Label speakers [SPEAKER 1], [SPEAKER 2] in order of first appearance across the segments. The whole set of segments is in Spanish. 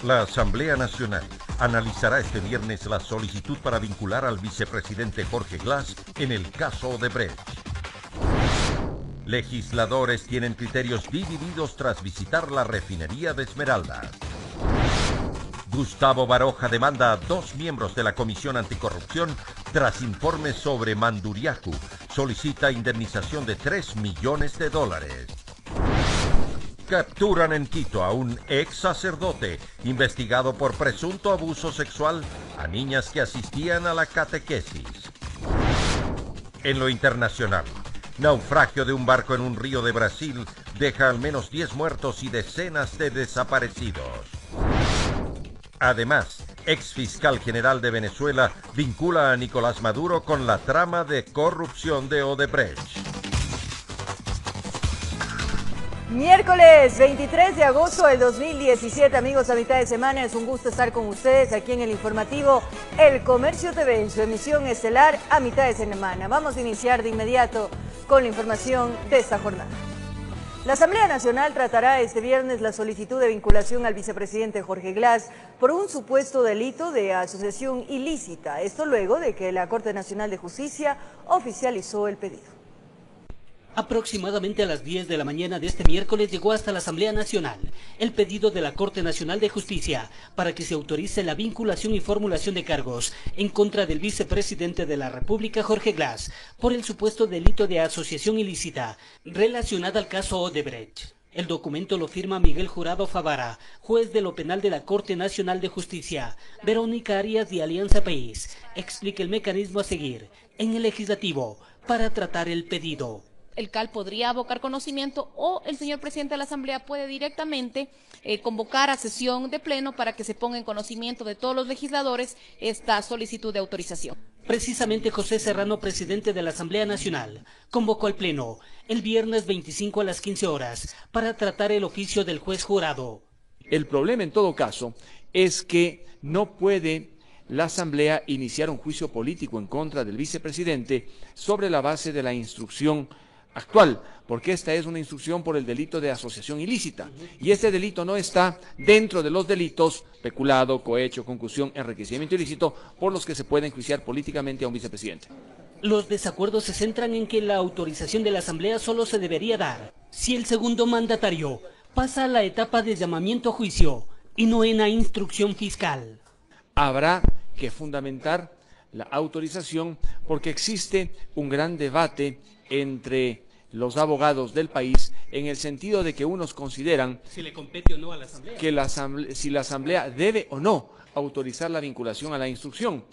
[SPEAKER 1] La Asamblea Nacional analizará este viernes la solicitud para vincular al vicepresidente Jorge Glass en el caso Odebrecht. Legisladores tienen criterios divididos tras visitar la refinería de Esmeraldas. Gustavo Baroja demanda a 2 miembros de la Comisión Anticorrupción tras informes sobre Manduriacu. Solicita indemnización de $3 millones. Capturan en Quito a un ex sacerdote investigado por presunto abuso sexual a niñas que asistían a la catequesis. En lo internacional, naufragio de un barco en un río de Brasil deja al menos 10 muertos y decenas de desaparecidos. Además, ex fiscal general de Venezuela vincula a Nicolás Maduro con la trama de corrupción de Odebrecht.
[SPEAKER 2] Miércoles 23 de agosto del 2017, amigos, a mitad de semana. Es un gusto estar con ustedes aquí en el informativo El Comercio TV, en su emisión estelar a mitad de semana. Vamos a iniciar de inmediato con la información de esta jornada. La Asamblea Nacional tratará este viernes la solicitud de vinculación al vicepresidente Jorge Glass por un supuesto delito de asociación ilícita. Esto luego de que la Corte Nacional de Justicia oficializó el pedido.
[SPEAKER 3] Aproximadamente a las 10 de la mañana de este miércoles llegó hasta la Asamblea Nacional el pedido de la Corte Nacional de Justicia para que se autorice la vinculación y formulación de cargos en contra del vicepresidente de la República, Jorge Glass, por el supuesto delito de asociación ilícita relacionada al caso Odebrecht. El documento lo firma Miguel Jurado Favara, juez de lo penal de la Corte Nacional de Justicia. Verónica Arias de Alianza País explica el mecanismo a seguir en el legislativo para tratar el pedido.
[SPEAKER 4] El CAL podría abocar conocimiento o el señor presidente de la Asamblea puede directamente convocar a sesión de pleno para que se ponga en conocimiento de todos los legisladores esta solicitud de autorización.
[SPEAKER 3] Precisamente José Serrano, presidente de la Asamblea Nacional, convocó al pleno el viernes 25 a las 15 horas para tratar el oficio del juez Jurado.
[SPEAKER 5] El problema en todo caso es que no puede la Asamblea iniciar un juicio político en contra del vicepresidente sobre la base de la instrucción actual, porque esta es una instrucción por el delito de asociación ilícita, y este delito no está dentro de los delitos peculado, cohecho, concusión, enriquecimiento ilícito, por los que se puede enjuiciar políticamente a un vicepresidente.
[SPEAKER 3] Los desacuerdos se centran en que la autorización de la Asamblea solo se debería dar si el segundo mandatario pasa a la etapa de llamamiento a juicio y no en la instrucción fiscal.
[SPEAKER 5] Habrá que fundamentar la autorización porque existe un gran debate entre los abogados del país en el sentido de que unos consideran
[SPEAKER 3] si le compete o no a la Asamblea,
[SPEAKER 5] que si la Asamblea debe o no autorizar la vinculación a la instrucción.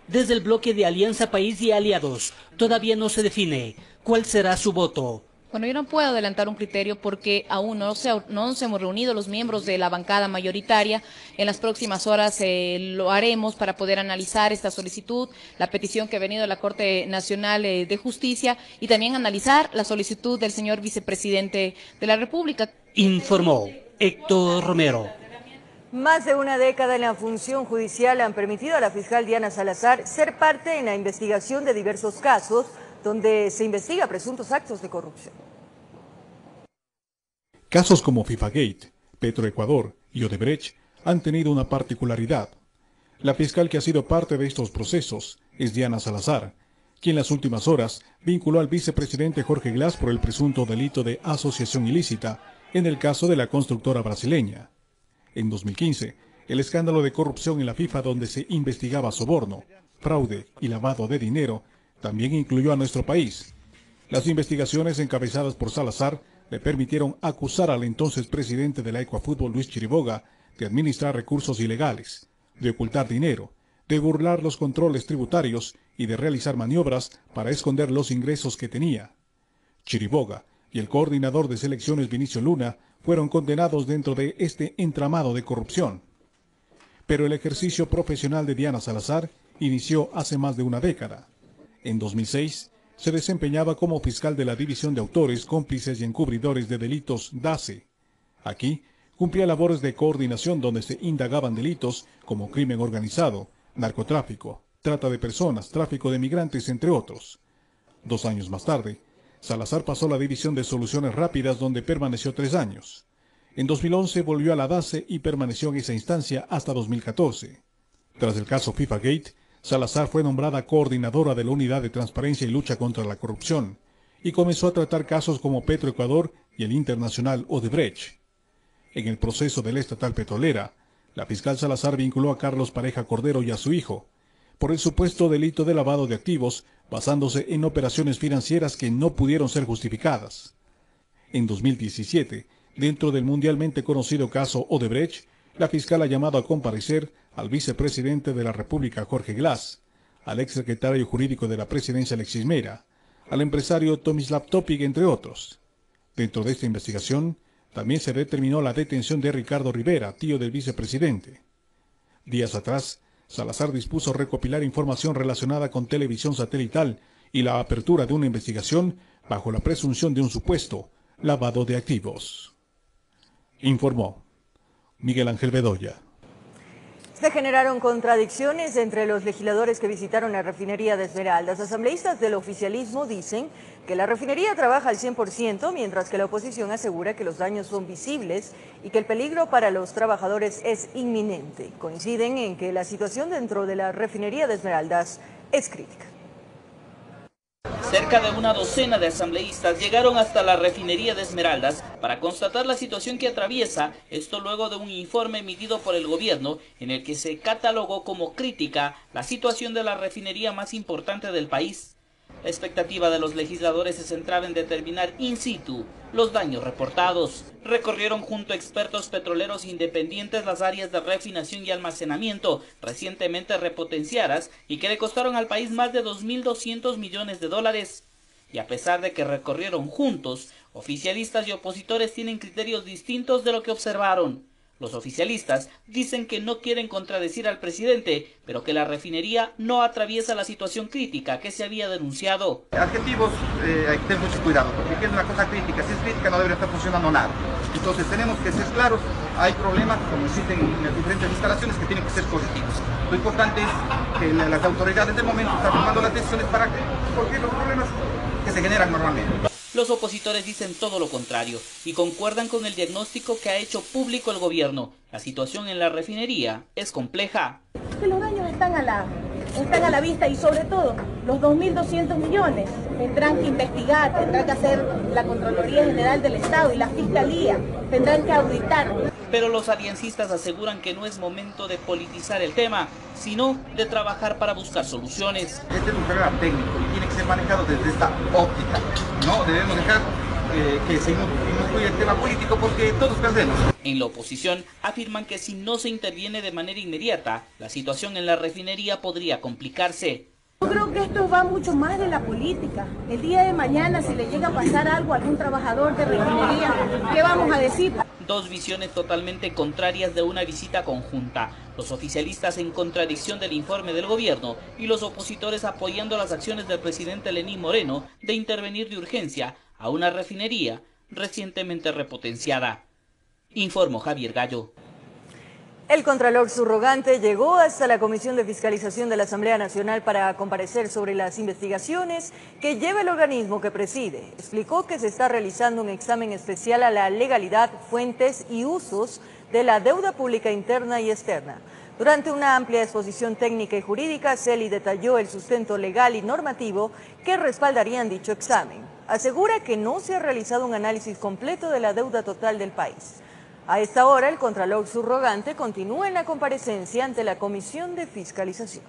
[SPEAKER 3] Desde el bloque de Alianza País y Aliados todavía no se define cuál será su voto.
[SPEAKER 4] Bueno, yo no puedo adelantar un criterio porque aún no nos hemos reunido los miembros de la bancada mayoritaria. En las próximas horas lo haremos para poder analizar esta solicitud, la petición que ha venido de la Corte Nacional de Justicia y también analizar la solicitud del señor vicepresidente de la República.
[SPEAKER 3] Informó Héctor Romero.
[SPEAKER 2] Más de una década en la función judicial han permitido a la fiscal Diana Salazar ser parte en la investigación de diversos casos donde se investiga presuntos actos de corrupción.
[SPEAKER 6] Casos como FIFAgate, Petroecuador y Odebrecht han tenido una particularidad. La fiscal que ha sido parte de estos procesos es Diana Salazar, quien en las últimas horas vinculó al vicepresidente Jorge Glass por el presunto delito de asociación ilícita en el caso de la constructora brasileña. En 2015, el escándalo de corrupción en la FIFA, donde se investigaba soborno, fraude y lavado de dinero, también incluyó a nuestro país. Las investigaciones encabezadas por Salazar le permitieron acusar al entonces presidente de la Ecuafútbol, Luis Chiriboga, de administrar recursos ilegales, de ocultar dinero, de burlar los controles tributarios y de realizar maniobras para esconder los ingresos que tenía. Chiriboga y el coordinador de selecciones Vinicio Luna fueron condenados dentro de este entramado de corrupción. Pero el ejercicio profesional de Diana Salazar inició hace más de una década. En 2006, se desempeñaba como fiscal de la División de Autores, Cómplices y Encubridores de Delitos, DACE. Aquí, cumplía labores de coordinación donde se indagaban delitos como crimen organizado, narcotráfico, trata de personas, tráfico de migrantes, entre otros. 2 años más tarde, Salazar pasó a la División de Soluciones Rápidas, donde permaneció 3 años. En 2011 volvió a la DACE y permaneció en esa instancia hasta 2014. Tras el caso FIFA-Gate, Salazar fue nombrada coordinadora de la Unidad de Transparencia y Lucha contra la Corrupción y comenzó a tratar casos como Petroecuador y el internacional Odebrecht. En el proceso de la estatal petrolera, la fiscal Salazar vinculó a Carlos Pareja Cordero y a su hijo por el supuesto delito de lavado de activos basándose en operaciones financieras que no pudieron ser justificadas. En 2017, dentro del mundialmente conocido caso Odebrecht, la fiscal ha llamado a comparecer al vicepresidente de la República Jorge Glass, al exsecretario jurídico de la presidencia Alexis Mera, al empresario Tomislav Topic, entre otros. Dentro de esta investigación, también se determinó la detención de Ricardo Rivera, tío del vicepresidente. Días atrás, Salazar dispuso recopilar información relacionada con televisión satelital y la apertura de una investigación bajo la presunción de un supuesto lavado de activos. Informó Miguel Ángel Bedoya.
[SPEAKER 2] Se generaron contradicciones entre los legisladores que visitaron la refinería de Esmeraldas. Asambleístas del oficialismo dicen que la refinería trabaja al 100%, mientras que la oposición asegura que los daños son visibles y que el peligro para los trabajadores es inminente. Coinciden en que la situación dentro de la refinería de Esmeraldas es crítica.
[SPEAKER 7] Cerca de una docena de asambleístas llegaron hasta la refinería de Esmeraldas para constatar la situación que atraviesa, esto luego de un informe emitido por el gobierno en el que se catalogó como crítica la situación de la refinería más importante del país. La expectativa de los legisladores se centraba en determinar in situ los daños reportados. Recorrieron junto a expertos petroleros independientes las áreas de refinación y almacenamiento recientemente repotenciadas y que le costaron al país más de 2.200 millones de dólares. Y a pesar de que recorrieron juntos, oficialistas y opositores tienen criterios distintos de lo que observaron. Los oficialistas dicen que no quieren contradecir al presidente, pero que la refinería no atraviesa la situación crítica que se había denunciado.
[SPEAKER 8] Adjetivos, hay que tener mucho cuidado, porque es una cosa crítica. Si es crítica no debería estar funcionando nada. Entonces tenemos que ser claros, hay problemas, como existen en las diferentes instalaciones, que tienen que ser corregidos. Lo importante es que las autoridades del momento están tomando las decisiones para corregir los problemas que se generan normalmente.
[SPEAKER 7] Los opositores dicen todo lo contrario y concuerdan con el diagnóstico que ha hecho público el gobierno. La situación en la refinería es compleja.
[SPEAKER 9] Que los daños están a la vista y sobre todo los 2.200 millones tendrán que investigar, tendrán que hacer la Contraloría General del Estado y la Fiscalía, tendrán que auditar.
[SPEAKER 7] Pero los aliancistas aseguran que no es momento de politizar el tema, sino de trabajar para buscar soluciones.
[SPEAKER 8] Este es un problema técnico y tiene que ser manejado desde esta óptica. No debemos dejar que se incluya el tema político porque todos perdemos.
[SPEAKER 7] En la oposición afirman que si no se interviene de manera inmediata, la situación en la refinería podría complicarse.
[SPEAKER 9] Yo creo que esto va mucho más de la política. El día de mañana, si le llega a pasar algo a algún trabajador de refinería, ¿qué vamos a decir?
[SPEAKER 7] Dos visiones totalmente contrarias de una visita conjunta. Los oficialistas en contradicción del informe del gobierno y los opositores apoyando las acciones del presidente Lenín Moreno de intervenir de urgencia a una refinería recientemente repotenciada. Informó Javier Gallo.
[SPEAKER 2] El contralor subrogante llegó hasta la Comisión de Fiscalización de la Asamblea Nacional para comparecer sobre las investigaciones que lleva el organismo que preside. Explicó que se está realizando un examen especial a la legalidad, fuentes y usos de la deuda pública interna y externa. Durante una amplia exposición técnica y jurídica, Celi detalló el sustento legal y normativo que respaldarían dicho examen. Asegura que no se ha realizado un análisis completo de la deuda total del país. A esta hora, el contralor subrogante continúa en la comparecencia ante la Comisión de Fiscalización.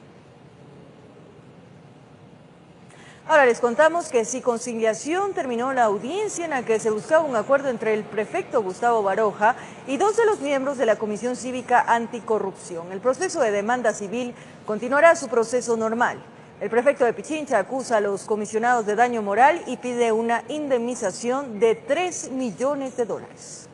[SPEAKER 2] Ahora les contamos que sin conciliación terminó la audiencia en la que se buscaba un acuerdo entre el prefecto Gustavo Baroja y dos de los miembros de la Comisión Cívica Anticorrupción. El proceso de demanda civil continuará su proceso normal. El prefecto de Pichincha acusa a los comisionados de daño moral y pide una indemnización de $3 millones.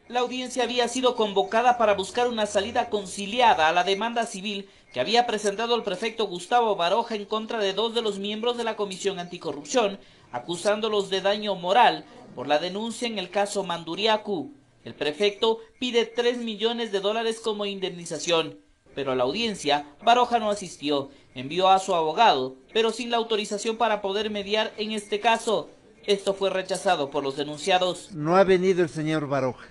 [SPEAKER 7] La audiencia había sido convocada para buscar una salida conciliada a la demanda civil que había presentado el prefecto Gustavo Baroja en contra de dos de los miembros de la Comisión Anticorrupción, acusándolos de daño moral por la denuncia en el caso Manduriacu. El prefecto pide $3 millones como indemnización, pero a la audiencia Baroja no asistió, envió a su abogado, pero sin la autorización para poder mediar en este caso. Esto fue rechazado por los denunciados.
[SPEAKER 10] No ha venido el señor Baroja.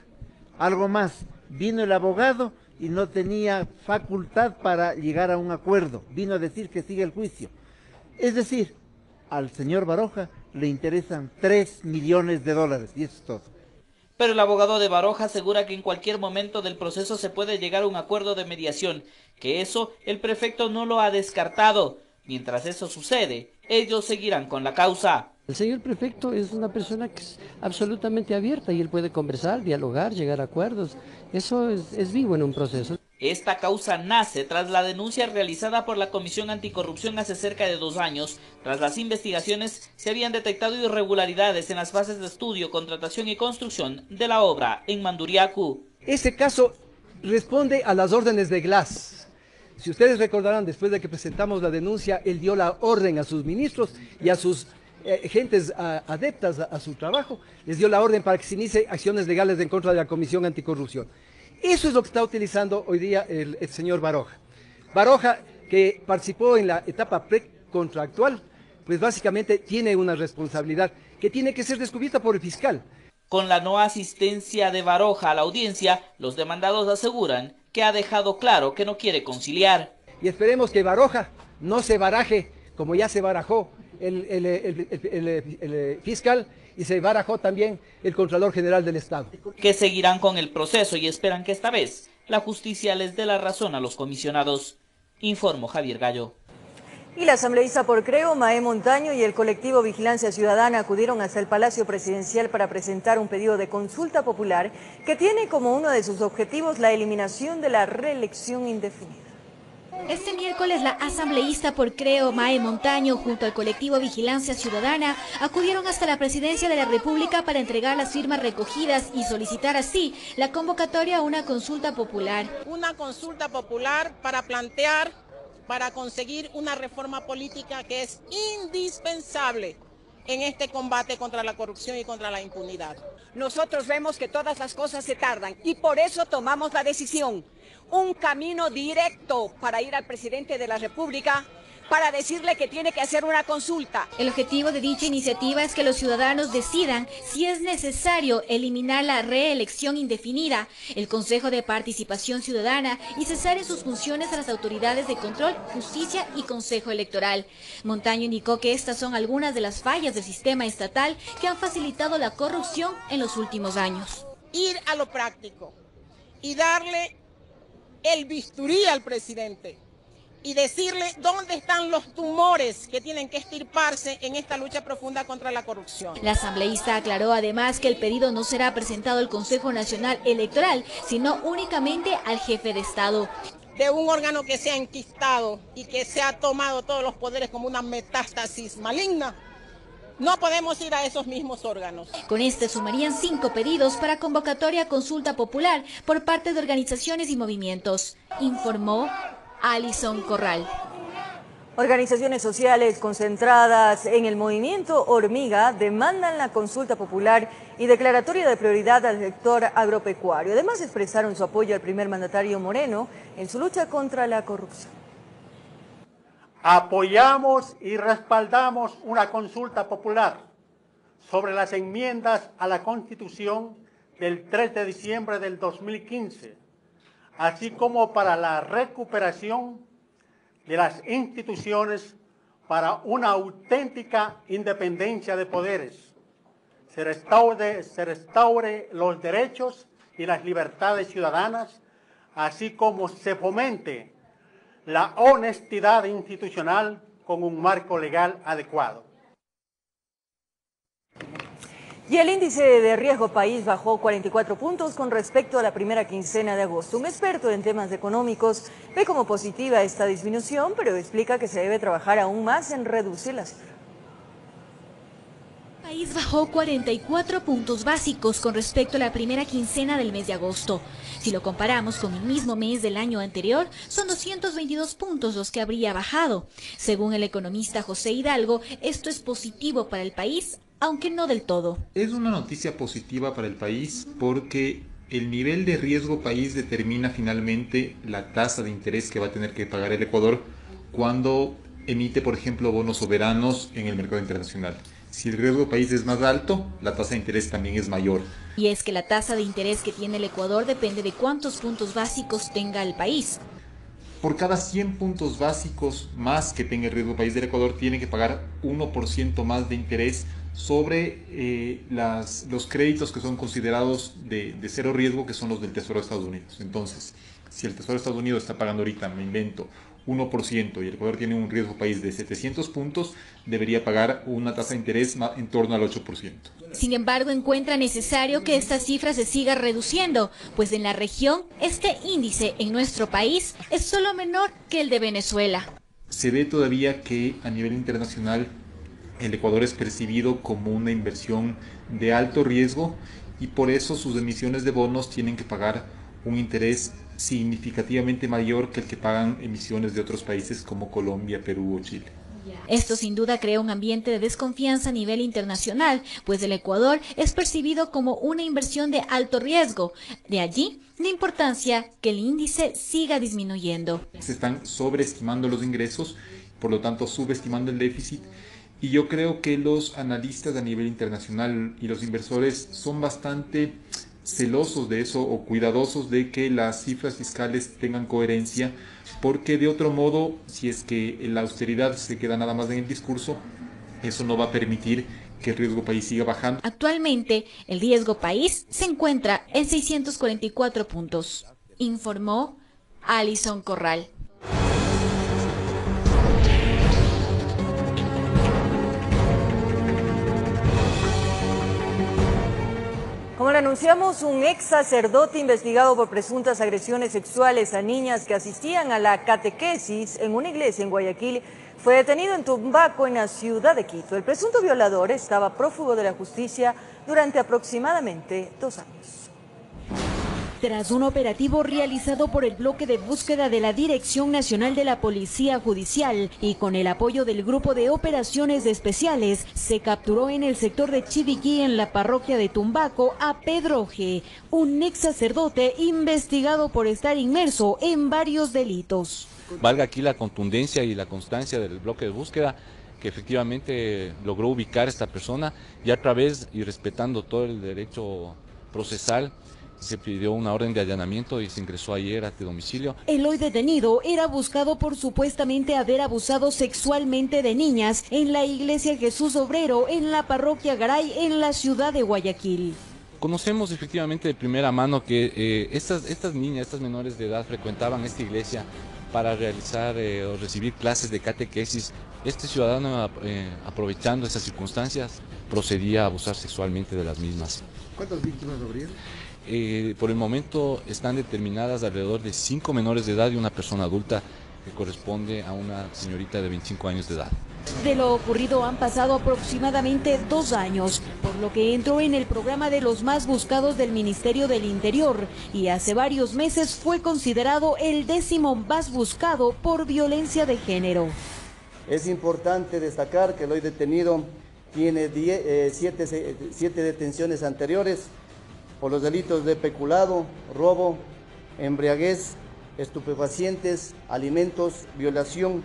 [SPEAKER 10] Algo más, vino el abogado y no tenía facultad para llegar a un acuerdo, vino a decir que sigue el juicio. Es decir, al señor Baroja le interesan 3 millones de dólares y eso es todo.
[SPEAKER 7] Pero el abogado de Baroja asegura que en cualquier momento del proceso se puede llegar a un acuerdo de mediación, que eso el prefecto no lo ha descartado. Mientras eso sucede, ellos seguirán con la causa.
[SPEAKER 11] El señor prefecto es una persona que es absolutamente abierta y él puede conversar, dialogar, llegar a acuerdos. Eso es vivo en un proceso.
[SPEAKER 7] Esta causa nace tras la denuncia realizada por la Comisión Anticorrupción hace cerca de 2 años. Tras las investigaciones se habían detectado irregularidades en las fases de estudio, contratación y construcción de la obra en Manduriacu.
[SPEAKER 12] Este caso responde a las órdenes de Glass. Si ustedes recordarán, después de que presentamos la denuncia, él dio la orden a sus ministros y a sus gentes adeptas a su trabajo, les dio la orden para que se inicie acciones legales en contra de la Comisión Anticorrupción. Eso es lo que está utilizando hoy día el señor Baroja. Baroja, que participó en la etapa precontractual, pues básicamente tiene una responsabilidad que tiene que ser descubierta por el fiscal.
[SPEAKER 7] Con la no asistencia de Baroja a la audiencia, los demandados aseguran que ha dejado claro que no quiere conciliar.
[SPEAKER 12] Y esperemos que Baroja no se baraje como ya se barajó el fiscal y se barajó también el Contralor General del Estado.
[SPEAKER 7] Que seguirán con el proceso y esperan que esta vez la justicia les dé la razón a los comisionados. Informó Javier Gallo.
[SPEAKER 2] Y la asambleísta por Creo, Mae Montaño, y el colectivo Vigilancia Ciudadana acudieron hasta el Palacio Presidencial para presentar un pedido de consulta popular que tiene como uno de sus objetivos la eliminación de la reelección indefinida.
[SPEAKER 13] Este miércoles la asambleísta por Creo, Mae Montaño, junto al colectivo Vigilancia Ciudadana, acudieron hasta la Presidencia de la República para entregar las firmas recogidas y solicitar así la convocatoria a una consulta popular.
[SPEAKER 14] Una consulta popular para conseguir una reforma política que es indispensable en este combate contra la corrupción y contra la impunidad.
[SPEAKER 15] Nosotros vemos que todas las cosas se tardan y por eso tomamos la decisión, un camino directo para ir al presidente de la República para decirle que tiene que hacer una consulta.
[SPEAKER 13] El objetivo de dicha iniciativa es que los ciudadanos decidan si es necesario eliminar la reelección indefinida, el Consejo de Participación Ciudadana y cesar en sus funciones a las autoridades de control, justicia y Consejo Electoral. Montaño indicó que estas son algunas de las fallas del sistema estatal que han facilitado la corrupción en los últimos años.
[SPEAKER 14] Ir a lo práctico y darle el bisturí al presidente y decirle dónde están los tumores que tienen que extirparse en esta lucha profunda contra la corrupción.
[SPEAKER 13] La asambleísta aclaró además que el pedido no será presentado al Consejo Nacional Electoral, sino únicamente al jefe de Estado.
[SPEAKER 14] De un órgano que se ha enquistado y que se ha tomado todos los poderes como una metástasis maligna, no podemos ir a esos mismos órganos.
[SPEAKER 13] Con este sumarían 5 pedidos para convocatoria a consulta popular por parte de organizaciones y movimientos, informó Alison Corral.
[SPEAKER 2] Organizaciones sociales concentradas en el movimiento Hormiga demandan la consulta popular y declaratoria de prioridad al sector agropecuario. Además expresaron su apoyo al primer mandatario Moreno en su lucha contra la corrupción.
[SPEAKER 16] Apoyamos y respaldamos una consulta popular sobre las enmiendas a la Constitución del 3 de diciembre del 2015, así como para la recuperación de las instituciones para una auténtica independencia de poderes, se restaure los derechos y las libertades ciudadanas, así como se fomente la honestidad institucional con un marco legal adecuado.
[SPEAKER 2] Y el índice de riesgo país bajó 44 puntos con respecto a la primera quincena de agosto. Un experto en temas económicos ve como positiva esta disminución, pero explica que se debe trabajar aún más en reducir la cifra.
[SPEAKER 13] El país bajó 44 puntos básicos con respecto a la primera quincena del mes de agosto. Si lo comparamos con el mismo mes del año anterior, son 222 puntos los que habría bajado. Según el economista José Hidalgo, esto es positivo para el país, aunque no del todo.
[SPEAKER 17] Es una noticia positiva para el país porque el nivel de riesgo país determina finalmente la tasa de interés que va a tener que pagar el Ecuador cuando emite, por ejemplo, bonos soberanos en el mercado internacional. Si el riesgo país es más alto, la tasa de interés también es mayor.
[SPEAKER 13] Y es que la tasa de interés que tiene el Ecuador depende de cuántos puntos básicos tenga el país.
[SPEAKER 17] Por cada 100 puntos básicos más que tenga el riesgo país del Ecuador, tiene que pagar 1% más de interés sobre los créditos que son considerados de cero riesgo, que son los del Tesoro de Estados Unidos. Entonces, si el Tesoro de Estados Unidos está pagando ahorita, me invento, 1% y el Ecuador tiene un riesgo país de 700 puntos, debería pagar una tasa de interés en torno al 8%.
[SPEAKER 13] Sin embargo, encuentra necesario que esta cifra se siga reduciendo, pues en la región este índice en nuestro país es solo menor que el de Venezuela.
[SPEAKER 17] Se ve todavía que a nivel internacional el Ecuador es percibido como una inversión de alto riesgo y por eso sus emisiones de bonos tienen que pagar un interés significativamente mayor que el que pagan emisiones de otros países como Colombia, Perú o Chile.
[SPEAKER 13] Esto sin duda crea un ambiente de desconfianza a nivel internacional, pues el Ecuador es percibido como una inversión de alto riesgo. De allí la importancia que el índice siga disminuyendo.
[SPEAKER 17] Se están sobreestimando los ingresos, por lo tanto subestimando el déficit, y yo creo que los analistas a nivel internacional y los inversores son bastante celosos de eso o cuidadosos de que las cifras fiscales tengan coherencia, porque de otro modo, si es que la austeridad se queda nada más en el discurso, eso no va a permitir que el riesgo país siga bajando.
[SPEAKER 13] Actualmente, el riesgo país se encuentra en 644 puntos, informó Alison Corral.
[SPEAKER 2] Como le anunciamos, un ex sacerdote investigado por presuntas agresiones sexuales a niñas que asistían a la catequesis en una iglesia en Guayaquil fue detenido en Tumbaco, en la ciudad de Quito. El presunto violador estaba prófugo de la justicia durante aproximadamente 2 años.
[SPEAKER 18] Tras un operativo realizado por el bloque de búsqueda de la Dirección Nacional de la Policía Judicial y con el apoyo del Grupo de Operaciones Especiales, se capturó en el sector de Chiriquí, en la parroquia de Tumbaco, a Pedro G., un ex sacerdote investigado por estar inmerso en varios delitos.
[SPEAKER 5] Valga aquí la contundencia y la constancia del bloque de búsqueda, que efectivamente logró ubicar a esta persona y a través y respetando todo el derecho procesal, se pidió una orden de allanamiento y se ingresó ayer a este domicilio.
[SPEAKER 18] El hoy detenido era buscado por supuestamente haber abusado sexualmente de niñas en la iglesia Jesús Obrero, en la parroquia Garay, en la ciudad de Guayaquil.
[SPEAKER 5] Conocemos efectivamente de primera mano que estas niñas, estas menores de edad frecuentaban esta iglesia para realizar o recibir clases de catequesis. Este ciudadano, aprovechando esas circunstancias, procedía a abusar sexualmente de las mismas.
[SPEAKER 19] ¿Cuántas víctimas habrían?
[SPEAKER 5] Por el momento están determinadas alrededor de 5 menores de edad y una persona adulta que corresponde a una señorita de 25 años de edad.
[SPEAKER 18] De lo ocurrido han pasado aproximadamente 2 años, por lo que entró en el programa de los más buscados del Ministerio del Interior y hace varios meses fue considerado el 10º más buscado por violencia de género.
[SPEAKER 20] Es importante destacar que el hoy detenido tiene 7 detenciones anteriores por los delitos de peculado, robo, embriaguez, estupefacientes, alimentos, violación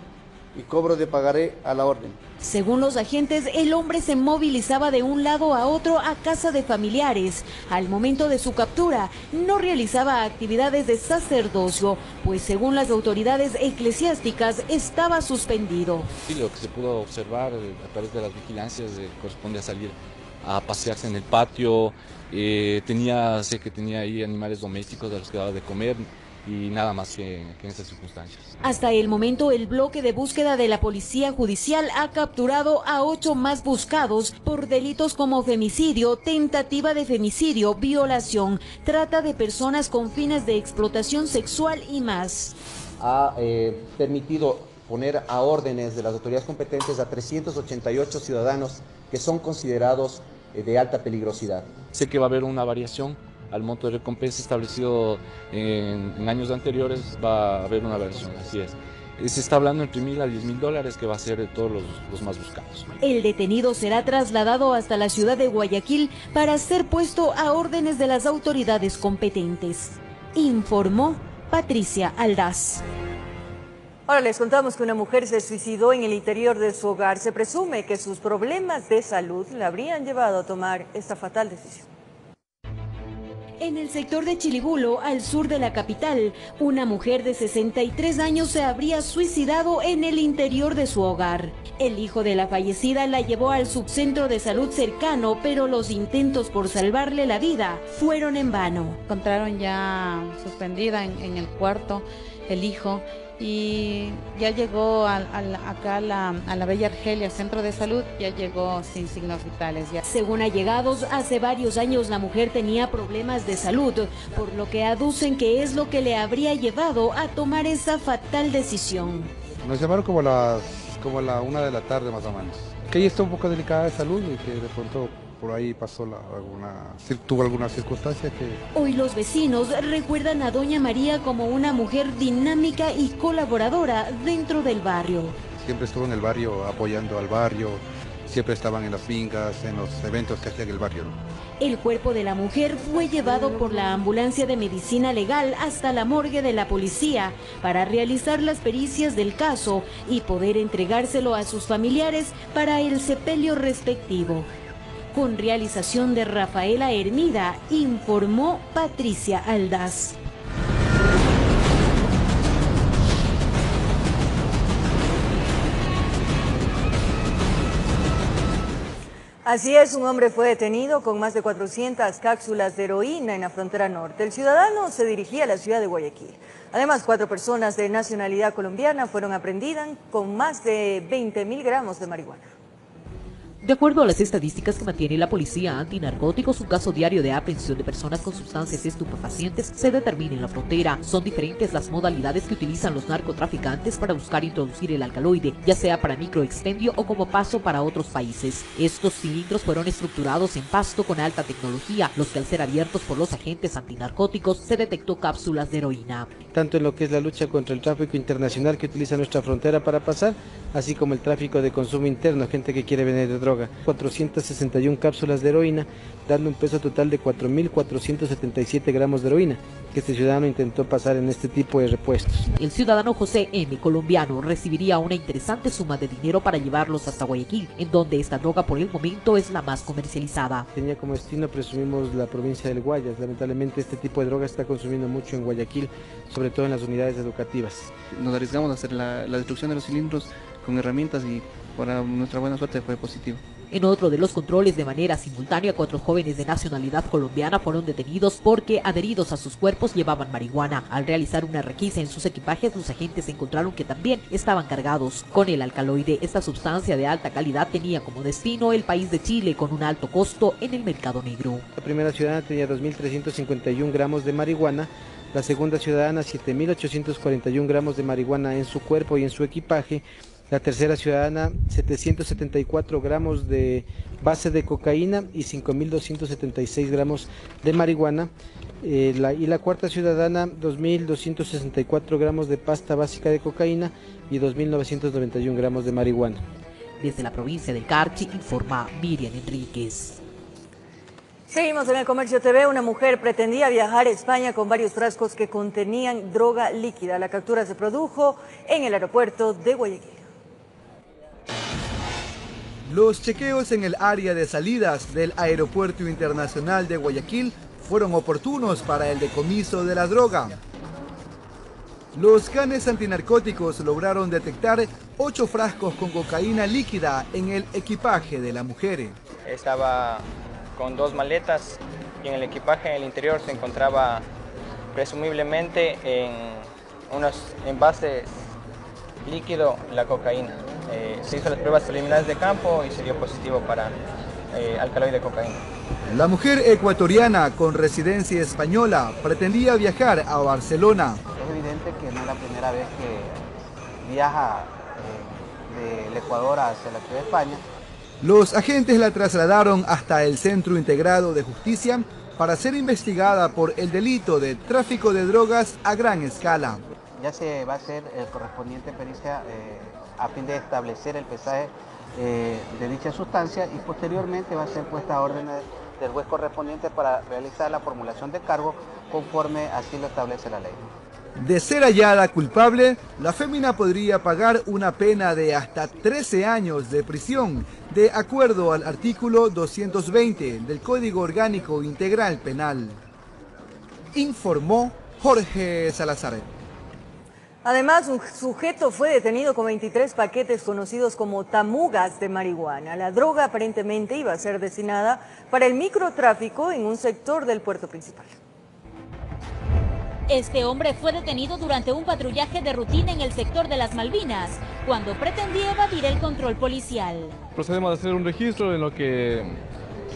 [SPEAKER 20] y cobro de pagaré a la orden.
[SPEAKER 18] Según los agentes, el hombre se movilizaba de un lado a otro a casa de familiares. Al momento de su captura, no realizaba actividades de sacerdocio, pues según las autoridades eclesiásticas estaba suspendido.
[SPEAKER 5] Y lo que se pudo observar a través de las vigilancias corresponde a salir a pasearse en el patio, sé que tenía ahí animales domésticos a los que daba de comer y nada más que en estas circunstancias.
[SPEAKER 18] Hasta el momento, el bloque de búsqueda de la Policía Judicial ha capturado a 8 más buscados por delitos como femicidio, tentativa de femicidio, violación, trata de personas con fines de explotación sexual y más.
[SPEAKER 21] Ha permitido poner a órdenes de las autoridades competentes a 388 ciudadanos que son considerados de alta peligrosidad.
[SPEAKER 5] Sé que va a haber una variación al monto de recompensa establecido en años anteriores, va a haber una variación, así es. Se está hablando entre $1,000 a $10,000, que va a ser de todos los más buscados.
[SPEAKER 18] El detenido será trasladado hasta la ciudad de Guayaquil para ser puesto a órdenes de las autoridades competentes, informó Patricia Aldaz.
[SPEAKER 2] Ahora les contamos que una mujer se suicidó en el interior de su hogar. Se presume que sus problemas de salud la habrían llevado a tomar esta fatal decisión.
[SPEAKER 18] En el sector de Chilibulo, al sur de la capital, una mujer de 63 años se habría suicidado en el interior de su hogar. El hijo de la fallecida la llevó al subcentro de salud cercano, pero los intentos por salvarle la vida fueron en vano.
[SPEAKER 4] Encontraron ya suspendida en el cuarto el hijo y ya llegó acá a la Bella Argelia, centro de salud, ya llegó sin signos vitales. Ya.
[SPEAKER 18] Según allegados, hace varios años la mujer tenía problemas de salud, por lo que aducen que es lo que le habría llevado a tomar esa fatal decisión.
[SPEAKER 19] Nos llamaron como a la 1 de la tarde más o menos. Que ella está un poco delicada de salud y que de pronto por ahí pasó tuvo alguna circunstancia que...
[SPEAKER 18] Hoy los vecinos recuerdan a doña María como una mujer dinámica y colaboradora dentro del barrio.
[SPEAKER 19] Siempre estuvo en el barrio apoyando al barrio, siempre estaban en las fincas, en los eventos que hacía en el barrio.
[SPEAKER 18] El cuerpo de la mujer fue llevado por la ambulancia de medicina legal hasta la morgue de la policía para realizar las pericias del caso y poder entregárselo a sus familiares para el sepelio respectivo. Con realización de Rafaela Hermida, informó Patricia Aldaz.
[SPEAKER 2] Así es, un hombre fue detenido con más de 400 cápsulas de heroína en la frontera norte. El ciudadano se dirigía a la ciudad de Guayaquil. Además, 4 personas de nacionalidad colombiana fueron aprehendidas con más de 20.000 gramos de marihuana.
[SPEAKER 22] De acuerdo a las estadísticas que mantiene la Policía Antinarcóticos, un caso diario de aprehensión de personas con sustancias estupefacientes se determina en la frontera. Son diferentes las modalidades que utilizan los narcotraficantes para buscar introducir el alcaloide, ya sea para microexpendio o como paso para otros países. Estos cilindros fueron estructurados en Pasto con alta tecnología, los que al ser abiertos por los agentes antinarcóticos se detectó cápsulas de heroína.
[SPEAKER 23] Tanto en lo que es la lucha contra el tráfico internacional que utiliza nuestra frontera para pasar, así como el tráfico de consumo interno, gente que quiere vender droga. 461 cápsulas de heroína, dando un peso total de 4.477 gramos de heroína, que este ciudadano intentó pasar en este tipo de repuestos.
[SPEAKER 22] El ciudadano José M., colombiano, recibiría una interesante suma de dinero para llevarlos hasta Guayaquil, en donde esta droga por el momento es la más comercializada.
[SPEAKER 23] Tenía como destino, presumimos, la provincia del Guayas. Lamentablemente este tipo de droga está consumiendo mucho en Guayaquil, sobre todo en las unidades educativas.
[SPEAKER 24] Nos arriesgamos a hacer la destrucción de los cilindros con herramientas y para nuestra buena suerte fue positivo.
[SPEAKER 22] En otro de los controles de manera simultánea, 4 jóvenes de nacionalidad colombiana fueron detenidos porque adheridos a sus cuerpos llevaban marihuana. Al realizar una requisa en sus equipajes, los agentes encontraron que también estaban cargados con el alcaloide. Esta sustancia de alta calidad tenía como destino el país de Chile con un alto costo en el mercado negro.
[SPEAKER 23] La primera ciudadana tenía 2.351 gramos de marihuana. La segunda ciudadana 7.841 gramos de marihuana en su cuerpo y en su equipaje. La tercera ciudadana 774 gramos de base de cocaína y 5.276 gramos de marihuana. Y la cuarta ciudadana 2.264 gramos de pasta básica de cocaína y 2.991 gramos de marihuana.
[SPEAKER 22] Desde la provincia del Carchi informa Miriam Enríquez.
[SPEAKER 2] Seguimos en El Comercio TV. Una mujer pretendía viajar a España con varios frascos que contenían droga líquida. La captura se produjo en el aeropuerto de Guayaquil.
[SPEAKER 25] Los chequeos en el área de salidas del Aeropuerto Internacional de Guayaquil fueron oportunos para el decomiso de la droga. Los canes antinarcóticos lograron detectar 8 frascos con cocaína líquida en el equipaje de la mujer.
[SPEAKER 26] Estaba con 2 maletas y en el equipaje en el interior se encontraba presumiblemente en unos envases líquido la cocaína. Se hizo las pruebas preliminares de campo y se dio positivo para alcaloide de cocaína.
[SPEAKER 25] La mujer ecuatoriana con residencia española pretendía viajar a Barcelona.
[SPEAKER 20] Es evidente que no es la primera vez que viaja del Ecuador hacia la ciudad de España.
[SPEAKER 25] Los agentes la trasladaron hasta el Centro Integrado de Justicia para ser investigada por el delito de tráfico de drogas a gran escala.
[SPEAKER 20] Ya se va a hacer el correspondiente pericia a fin de establecer el pesaje de dicha sustancia y posteriormente va a ser puesta a órdenes del juez correspondiente para realizar la formulación de cargo conforme así lo establece la ley.
[SPEAKER 25] De ser hallada culpable, la fémina podría pagar una pena de hasta 13 años de prisión, de acuerdo al artículo 220 del Código Orgánico Integral Penal. Informó Jorge Salazar.
[SPEAKER 2] Además, un sujeto fue detenido con 23 paquetes conocidos como tamugas de marihuana. La droga aparentemente iba a ser destinada para el microtráfico en un sector del puerto principal.
[SPEAKER 13] Este hombre fue detenido durante un patrullaje de rutina en el sector de las Malvinas, cuando pretendía evadir el control policial.
[SPEAKER 1] Procedemos a hacer un registro en lo que,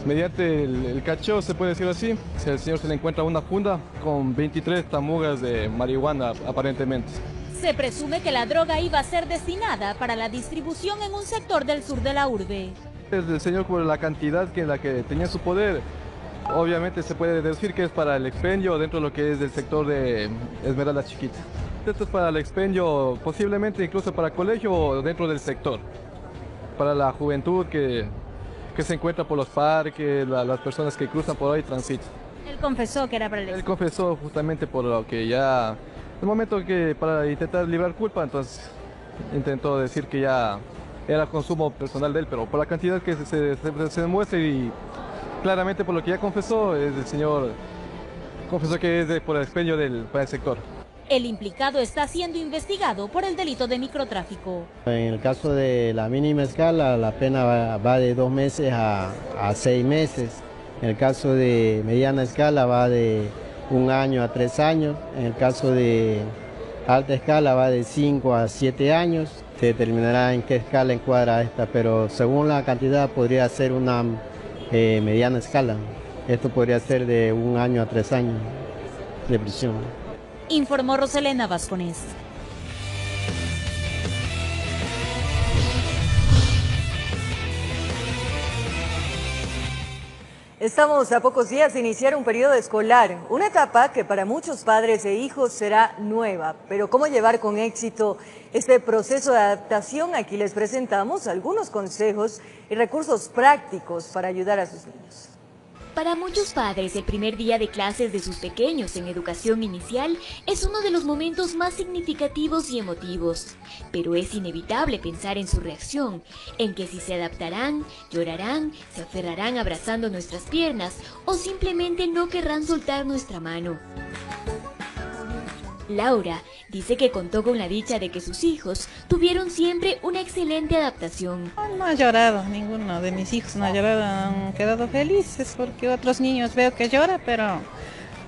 [SPEAKER 1] mediante el cacheo, se puede decir así, si al señor se le encuentra una funda con 23 tamugas de marihuana aparentemente.
[SPEAKER 13] Se presume que la droga iba a ser destinada para la distribución en un sector del sur de la urbe.
[SPEAKER 1] El señor, por la cantidad que tenía en su poder, obviamente se puede decir que es para el expendio dentro de lo que es del sector de Esmeralda Chiquita. Esto es para el expendio, posiblemente incluso para colegio o dentro del sector. Para la juventud que se encuentra por los parques, las personas que cruzan por ahí transitan.
[SPEAKER 13] Él confesó que era para el expendio.
[SPEAKER 1] Él confesó justamente por lo que ya, el momento que para intentar librar culpa, entonces intentó decir que ya era consumo personal de él, pero por la cantidad que se demuestra y claramente por lo que ya confesó, el señor confesó que es por el expendio para el sector.
[SPEAKER 13] El implicado está siendo investigado por el delito de microtráfico.
[SPEAKER 3] En el caso de la mínima escala, la pena va de 2 meses a 6 meses. En el caso de mediana escala va de 1 año a 3 años. En el caso de alta escala va de 5 a 7 años. Se determinará en qué escala encuadra esta, pero según la cantidad podría ser una mediana escala. Esto podría ser de 1 año a 3 años de prisión.
[SPEAKER 13] Informó Roselena Vasconés.
[SPEAKER 2] Estamos a pocos días de iniciar un periodo escolar, una etapa que para muchos padres e hijos será nueva. Pero ¿cómo llevar con éxito este proceso de adaptación? Aquí les presentamos algunos consejos y recursos prácticos para ayudar a sus niños.
[SPEAKER 6] Para muchos padres, el primer día de clases de sus pequeños en educación inicial es uno de los momentos más significativos y emotivos. Pero es inevitable pensar en su reacción, en que si se adaptarán, llorarán, se aferrarán abrazando nuestras piernas o simplemente no querrán soltar nuestra mano. Laura dice que contó con la dicha de que sus hijos tuvieron siempre una excelente adaptación.
[SPEAKER 8] No ha llorado, ninguno de mis hijos no ha llorado, han quedado felices porque otros niños veo que lloran, pero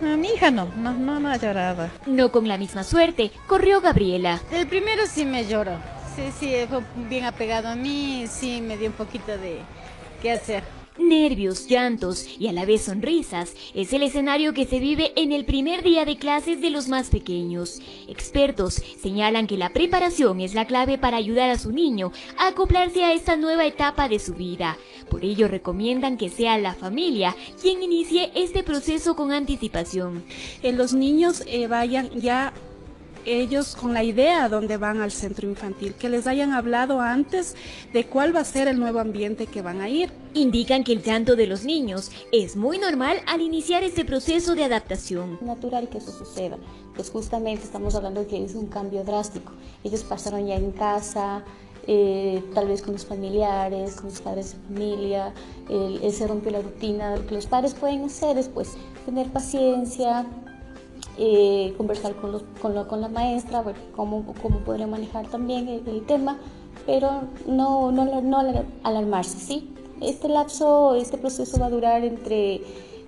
[SPEAKER 8] mi hija no ha llorado.
[SPEAKER 6] No con la misma suerte corrió Gabriela.
[SPEAKER 9] El primero sí me lloró, sí, fue bien apegado a mí, sí me dio un poquito de qué hacer.
[SPEAKER 6] Nervios, llantos y a la vez sonrisas es el escenario que se vive en el primer día de clases de los más pequeños. Expertos señalan que la preparación es la clave para ayudar a su niño a acoplarse a esta nueva etapa de su vida. Por ello recomiendan que sea la familia quien inicie este proceso con anticipación.
[SPEAKER 10] Los niños vayan ya ellos con la idea donde van al centro infantil, que les hayan hablado antes de cuál va a ser el nuevo ambiente que van a ir.
[SPEAKER 6] Indican que el llanto de los niños es muy normal al iniciar este proceso de adaptación.
[SPEAKER 27] Natural que eso suceda, pues justamente estamos hablando de que es un cambio drástico. Ellos pasaron ya en casa, tal vez con los familiares, con los padres de familia, se rompió la rutina. Lo que los padres pueden hacer es pues tener paciencia, conversar con la maestra, ver cómo podría manejar también el tema, pero no alarmarse, ¿sí? Este proceso va a durar entre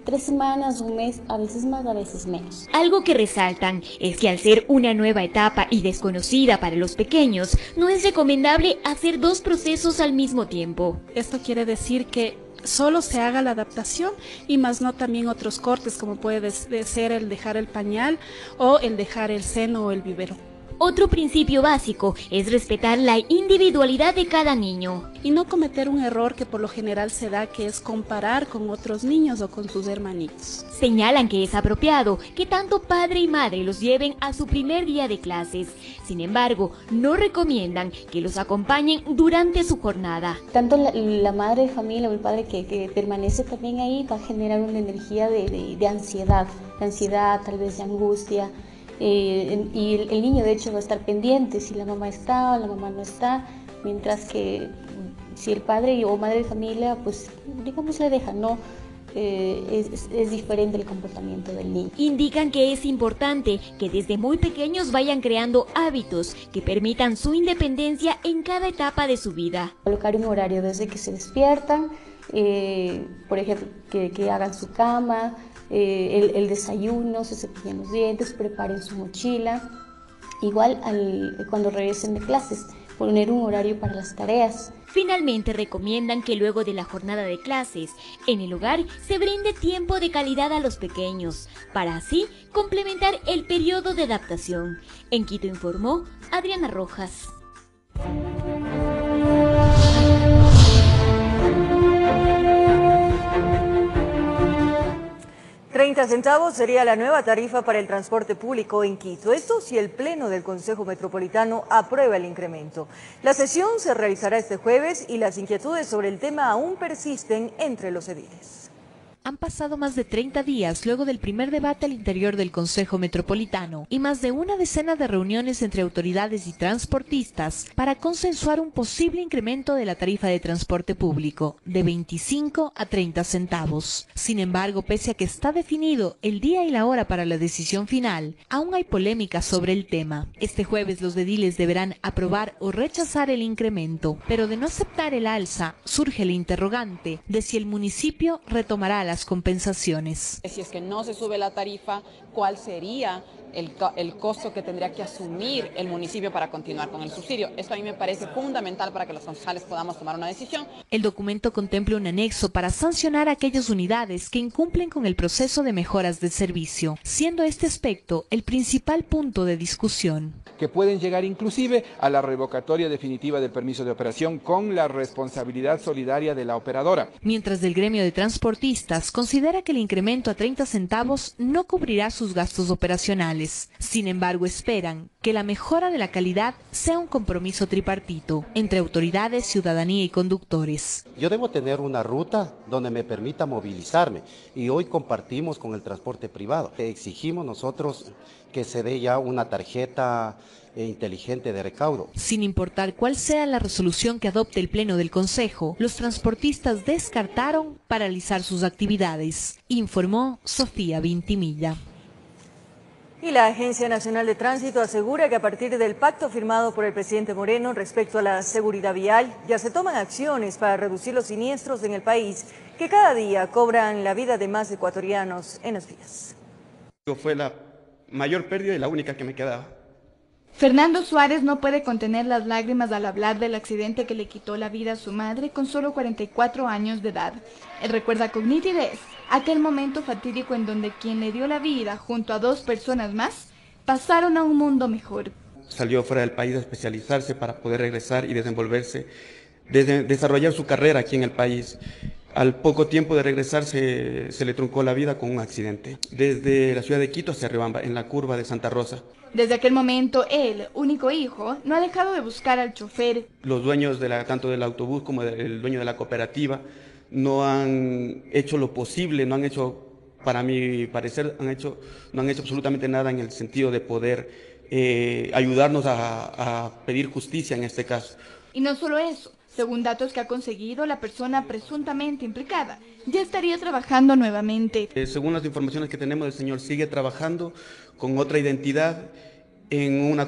[SPEAKER 27] 3 semanas, 1 mes, a veces más, a veces menos.
[SPEAKER 6] Algo que resaltan es que al ser una nueva etapa y desconocida para los pequeños, no es recomendable hacer 2 procesos al mismo tiempo.
[SPEAKER 10] Esto quiere decir que solo se haga la adaptación y más no también otros cortes como puede ser el dejar el pañal o el dejar el seno o el biberón.
[SPEAKER 6] Otro principio básico es respetar la individualidad de cada niño.
[SPEAKER 10] Y no cometer un error que por lo general se da, que es comparar con otros niños o con sus hermanitos.
[SPEAKER 6] Señalan que es apropiado que tanto padre y madre los lleven a su primer día de clases. Sin embargo, no recomiendan que los acompañen durante su jornada.
[SPEAKER 27] Tanto la madre de familia o el padre que permanece también ahí va a generar una energía de ansiedad, tal vez de angustia. y el niño de hecho va a estar pendiente si la mamá está o la mamá no está, mientras que si el padre o madre de familia, pues digamos le deja, ¿no? Es diferente el comportamiento del niño.
[SPEAKER 6] Indican que es importante que desde muy pequeños vayan creando hábitos que permitan su independencia en cada etapa de su vida.
[SPEAKER 27] Colocar un horario desde que se despiertan, por ejemplo, que hagan su cama, el desayuno, se cepillen los dientes, preparen su mochila. Igual cuando regresen de clases, poner un horario para las tareas.
[SPEAKER 6] Finalmente recomiendan que luego de la jornada de clases, en el hogar se brinde tiempo de calidad a los pequeños, para así complementar el periodo de adaptación. En Quito informó Adriana Rojas.
[SPEAKER 2] 30 centavos sería la nueva tarifa para el transporte público en Quito. Esto si el Pleno del Consejo Metropolitano aprueba el incremento. La sesión se realizará este jueves y las inquietudes sobre el tema aún persisten entre los ediles.
[SPEAKER 22] Han pasado más de 30 días luego del primer debate al interior del Consejo Metropolitano y más de una decena de reuniones entre autoridades y transportistas para consensuar un posible incremento de la tarifa de transporte público de 25 a 30 centavos. Sin embargo, pese a que está definido el día y la hora para la decisión final, aún hay polémica sobre el tema. Este jueves los ediles deberán aprobar o rechazar el incremento, pero de no aceptar el alza surge el interrogante de si el municipio retomará las compensaciones.
[SPEAKER 7] Si es que no se sube la tarifa, ¿cuál sería el costo que tendría que asumir el municipio para continuar con el subsidio? Esto a mí me parece fundamental para que los concejales podamos tomar una decisión.
[SPEAKER 22] El documento contempla un anexo para sancionar a aquellas unidades que incumplen con el proceso de mejoras de servicio, siendo este aspecto el principal punto de discusión.
[SPEAKER 11] Que pueden llegar inclusive a la revocatoria definitiva del permiso de operación con la responsabilidad solidaria de la operadora.
[SPEAKER 22] Mientras del gremio de transportistas considera que el incremento a 30 centavos no cubrirá sus gastos operacionales. Sin embargo, esperan que la mejora de la calidad sea un compromiso tripartito entre autoridades, ciudadanía y conductores.
[SPEAKER 12] Yo debo tener una ruta donde me permita movilizarme y hoy compartimos con el transporte privado. Exigimos nosotros que se dé ya una tarjeta inteligente de recaudo.
[SPEAKER 22] Sin importar cuál sea la resolución que adopte el Pleno del Consejo, los transportistas descartaron paralizar sus actividades, informó Sofía Vintimilla.
[SPEAKER 2] Y la Agencia Nacional de Tránsito asegura que a partir del pacto firmado por el presidente Moreno respecto a la seguridad vial, ya se toman acciones para reducir los siniestros en el país, que cada día cobran la vida de más ecuatorianos en las vías.
[SPEAKER 14] Fue la mayor pérdida y la única que me quedaba.
[SPEAKER 15] Fernando Suárez no puede contener las lágrimas al hablar del accidente que le quitó la vida a su madre con solo 44 años de edad. Él recuerda con nitidez aquel momento fatídico en donde quien le dio la vida junto a 2 personas más pasaron a un mundo mejor.
[SPEAKER 14] Salió fuera del país a especializarse para poder regresar y desenvolverse, desarrollar su carrera aquí en el país. Al poco tiempo de regresar se le truncó la vida con un accidente. Desde la ciudad de Quito hacia Riobamba, en la curva de Santa Rosa.
[SPEAKER 15] Desde aquel momento, él, único hijo, no ha dejado de buscar al chofer.
[SPEAKER 14] Los dueños tanto del autobús como el dueño de la cooperativa no han hecho lo posible, no han hecho, para mi parecer, no han hecho absolutamente nada en el sentido de poder ayudarnos a pedir justicia en este caso.
[SPEAKER 15] Y no solo eso. Según datos que ha conseguido, la persona presuntamente implicada ya estaría trabajando nuevamente.
[SPEAKER 14] Según las informaciones que tenemos, el señor sigue trabajando con otra identidad en una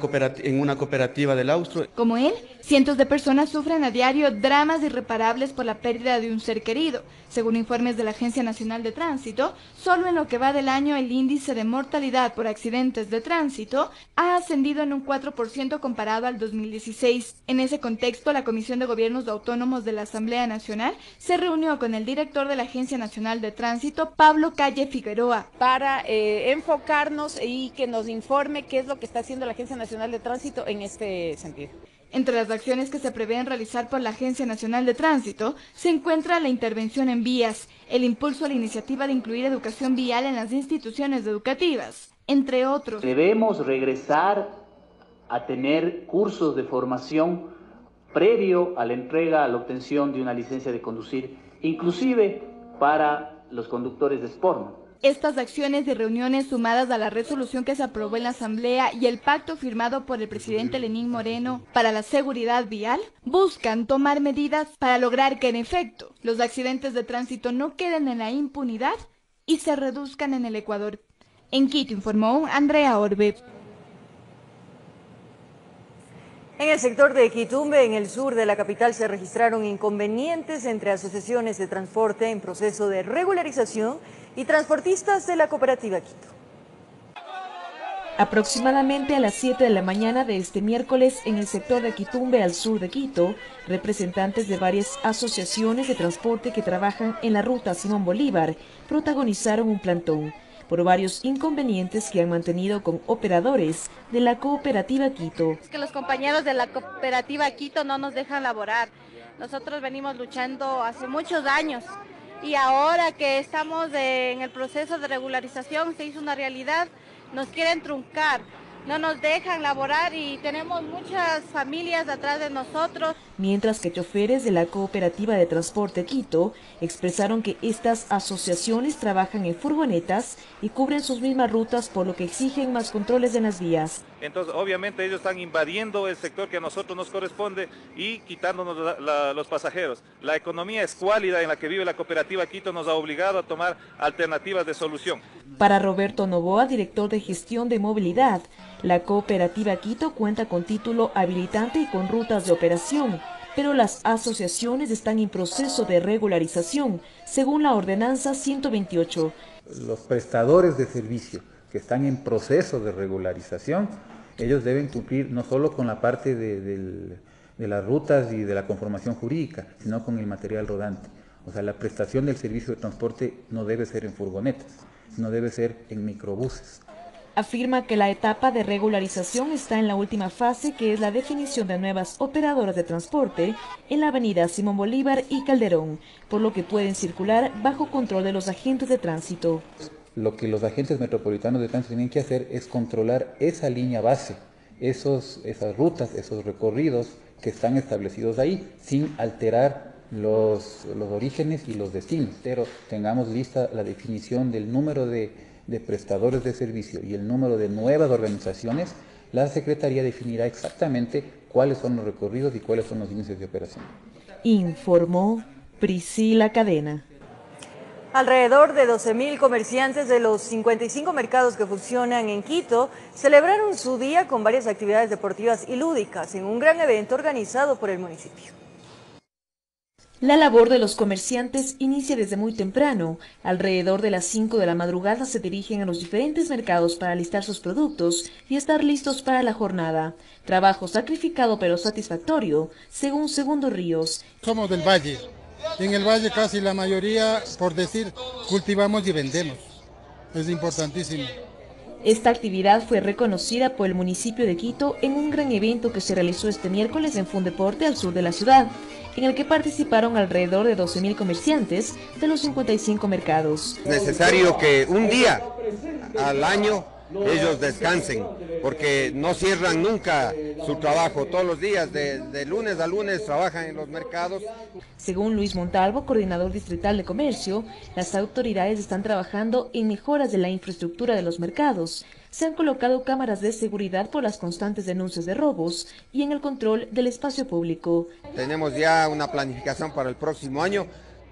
[SPEAKER 14] cooperativa del Austro.
[SPEAKER 15] Como él, cientos de personas sufren a diario dramas irreparables por la pérdida de un ser querido. Según informes de la Agencia Nacional de Tránsito, solo en lo que va del año el índice de mortalidad por accidentes de tránsito ha ascendido en un 4% comparado al 2016. En ese contexto, la Comisión de Gobiernos Autónomos de la Asamblea Nacional se reunió con el director de la Agencia Nacional de Tránsito, Pablo Calle Figueroa,
[SPEAKER 16] para enfocarnos y que nos informe qué es lo que está haciendo la Agencia Nacional de Tránsito en este sentido.
[SPEAKER 15] Entre las acciones que se prevén realizar por la Agencia Nacional de Tránsito se encuentra la intervención en vías, el impulso a la iniciativa de incluir educación vial en las instituciones educativas, entre otros.
[SPEAKER 17] Debemos regresar a tener cursos de formación previo a la entrega, a la obtención de una licencia de conducir, inclusive para los conductores de Sportman.
[SPEAKER 15] Estas acciones y reuniones, sumadas a la resolución que se aprobó en la Asamblea y el pacto firmado por el presidente Lenín Moreno para la seguridad vial, buscan tomar medidas para lograr que, en efecto, los accidentes de tránsito no queden en la impunidad y se reduzcan en el Ecuador. En Quito informó Andrea Orbe.
[SPEAKER 2] En el sector de Quitumbe, en el sur de la capital, se registraron inconvenientes entre asociaciones de transporte en proceso de regularización y transportistas de la cooperativa Quito.
[SPEAKER 4] Aproximadamente a las 7 de la mañana de este miércoles, en el sector de Quitumbe, al sur de Quito, representantes de varias asociaciones de transporte que trabajan en la ruta Simón Bolívar protagonizaron un plantón por varios inconvenientes que han mantenido con operadores de la cooperativa Quito.
[SPEAKER 5] Es que los compañeros de la cooperativa Quito no nos dejan laborar. Nosotros venimos luchando hace muchos años y ahora que estamos en el proceso de regularización, se hizo una realidad, nos quieren truncar, no nos dejan laborar y tenemos muchas familias atrás de nosotros.
[SPEAKER 4] Mientras que choferes de la cooperativa de transporte Quito expresaron que estas asociaciones trabajan en furgonetas y cubren sus mismas rutas, por lo que exigen más controles en las vías.
[SPEAKER 18] Entonces, obviamente, ellos están invadiendo el sector que a nosotros nos corresponde y quitándonos los pasajeros. La economía escuálida en la que vive la cooperativa Quito nos ha obligado a tomar alternativas de solución.
[SPEAKER 4] Para Roberto Novoa, director de gestión de movilidad, la cooperativa Quito cuenta con título habilitante y con rutas de operación, pero las asociaciones están en proceso de regularización, según la ordenanza 128.
[SPEAKER 19] Los prestadores de servicio que están en proceso de regularización, ellos deben cumplir no solo con la parte de las rutas y de la conformación jurídica, sino con el material rodante. O sea, la prestación del servicio de transporte no debe ser en furgonetas, no debe ser en microbuses.
[SPEAKER 4] Afirma que la etapa de regularización está en la última fase, que es la definición de nuevas operadoras de transporte en la avenida Simón Bolívar y Calderón, por lo que pueden circular bajo control de los agentes de tránsito.
[SPEAKER 19] Lo que los agentes metropolitanos de tránsito tienen que hacer es controlar esa línea base, esas rutas, esos recorridos que están establecidos ahí, sin alterar los orígenes y los destinos. Pero tengamos lista la definición del número de prestadores de servicio y el número de nuevas organizaciones, la Secretaría definirá exactamente cuáles son los recorridos y cuáles son los índices de operación.
[SPEAKER 4] Informó Priscila Cadena.
[SPEAKER 2] Alrededor de 12.000 comerciantes de los 55 mercados que funcionan en Quito celebraron su día con varias actividades deportivas y lúdicas en un gran evento organizado por el municipio.
[SPEAKER 4] La labor de los comerciantes inicia desde muy temprano. Alrededor de las 5 de la madrugada se dirigen a los diferentes mercados para listar sus productos y estar listos para la jornada. Trabajo sacrificado pero satisfactorio, según Segundo Ríos.
[SPEAKER 21] Somos del Valle. En el Valle casi la mayoría, por decir, cultivamos y vendemos. Es importantísimo.
[SPEAKER 4] Esta actividad fue reconocida por el municipio de Quito en un gran evento que se realizó este miércoles en Fundeporte, al sur de la ciudad, en el que participaron alrededor de 12.000 comerciantes de los 55 mercados.
[SPEAKER 23] Es necesario que un día al año ellos descansen, porque no cierran nunca su trabajo, todos los días, de lunes a lunes trabajan en los mercados.
[SPEAKER 4] Según Luis Montalvo, coordinador distrital de comercio, las autoridades están trabajando en mejoras de la infraestructura de los mercados. Se han colocado cámaras de seguridad por las constantes denuncias de robos y en el control del espacio público.
[SPEAKER 23] Tenemos ya una planificación para el próximo año.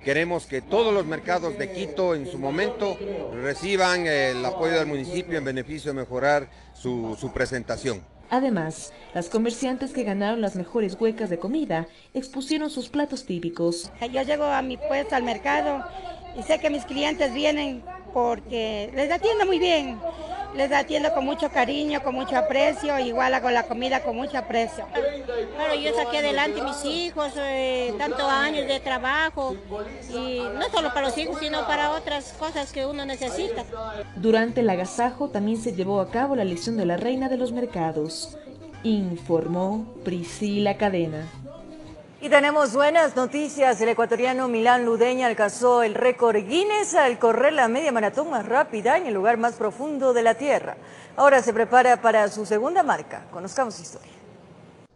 [SPEAKER 23] Queremos que todos los mercados de Quito en su momento reciban el apoyo del municipio en beneficio de mejorar su presentación.
[SPEAKER 4] Además, las comerciantes que ganaron las mejores huecas de comida expusieron sus platos típicos.
[SPEAKER 24] Yo llego a mi puesto al mercado y sé que mis clientes vienen porque les atiendo muy bien. Les atiendo con mucho cariño, con mucho aprecio, igual hago la comida con mucho aprecio.
[SPEAKER 28] Claro, yo saqué adelante a mis hijos, tantos años de trabajo, y no solo para los hijos, sino para otras cosas que uno necesita.
[SPEAKER 4] Durante el agasajo también se llevó a cabo la elección de la reina de los mercados, informó Priscila Cadena.
[SPEAKER 2] Y tenemos buenas noticias. El ecuatoriano Milán Ludeña alcanzó el récord Guinness al correr la media maratón más rápida en el lugar más profundo de la Tierra. Ahora se prepara para su segunda marca. Conozcamos su historia.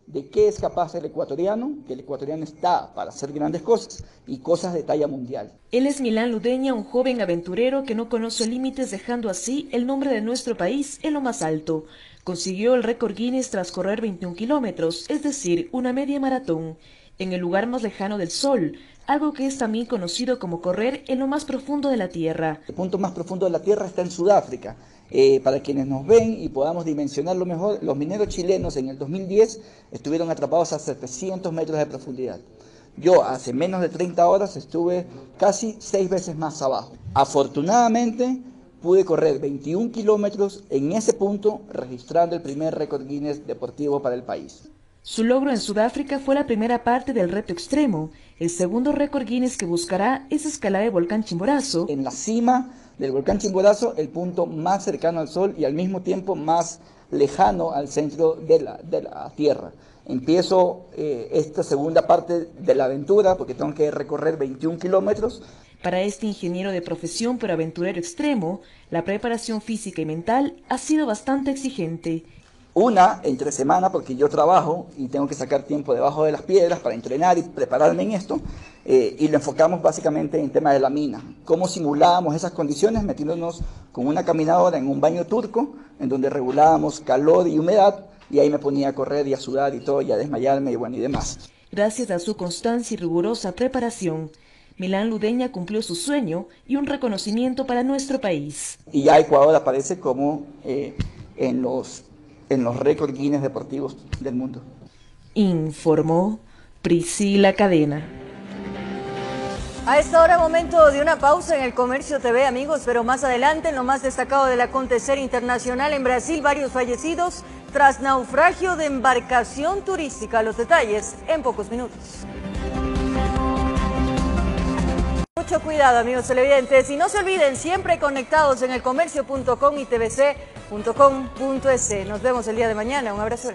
[SPEAKER 1] de qué es capaz el ecuatoriano, que el ecuatoriano está para hacer grandes cosas y cosas de talla mundial.
[SPEAKER 4] Él es Milán Ludeña, un joven aventurero que no conoce límites, dejando así el nombre de nuestro país en lo más alto. Consiguió el récord Guinness tras correr 21 kilómetros, es decir, una media maratón, en el lugar más lejano del Sol, algo que es también conocido como correr en lo más profundo de la Tierra.
[SPEAKER 1] El punto más profundo de la Tierra está en Sudáfrica. Para quienes nos ven y podamos dimensionarlo mejor, los mineros chilenos en el 2010 estuvieron atrapados a 700 metros de profundidad. Yo hace menos de 30 horas estuve casi 6 veces más abajo. Afortunadamente pude correr 21 kilómetros en ese punto, registrando el primer récord Guinness deportivo para el país.
[SPEAKER 4] Su logro en Sudáfrica fue la primera parte del reto extremo. El segundo récord Guinness que buscará es escalar el volcán Chimborazo.
[SPEAKER 1] En la cima del volcán Chimborazo, el punto más cercano al Sol y al mismo tiempo más lejano al centro de la Tierra. Empiezo esta segunda parte de la aventura porque tengo que recorrer 21 kilómetros.
[SPEAKER 4] Para este ingeniero de profesión pero aventurero extremo, la preparación física y mental ha sido bastante exigente.
[SPEAKER 1] Una entre semana porque yo trabajo y tengo que sacar tiempo debajo de las piedras para entrenar y prepararme en esto, y lo enfocamos básicamente en tema de la mina. Cómo simulábamos esas condiciones metiéndonos con una caminadora en un baño turco en donde regulábamos calor y humedad, y ahí me ponía a correr y a sudar y todo y a desmayarme y bueno y demás.
[SPEAKER 4] Gracias a su constancia y rigurosa preparación, Milán Ludeña cumplió su sueño y un reconocimiento para nuestro país.
[SPEAKER 1] Y ya Ecuador aparece como en los récords Guinness deportivos del mundo.
[SPEAKER 4] Informó Priscila Cadena.
[SPEAKER 2] A esta hora momento de una pausa en el Comercio TV, amigos, pero más adelante en lo más destacado del acontecer internacional en Brasil, varios fallecidos tras naufragio de embarcación turística. Los detalles en pocos minutos. Mucho cuidado, amigos televidentes, y no se olviden, siempre conectados en elcomercio.com y tvc.com.es. Nos vemos el día de mañana. Un abrazo.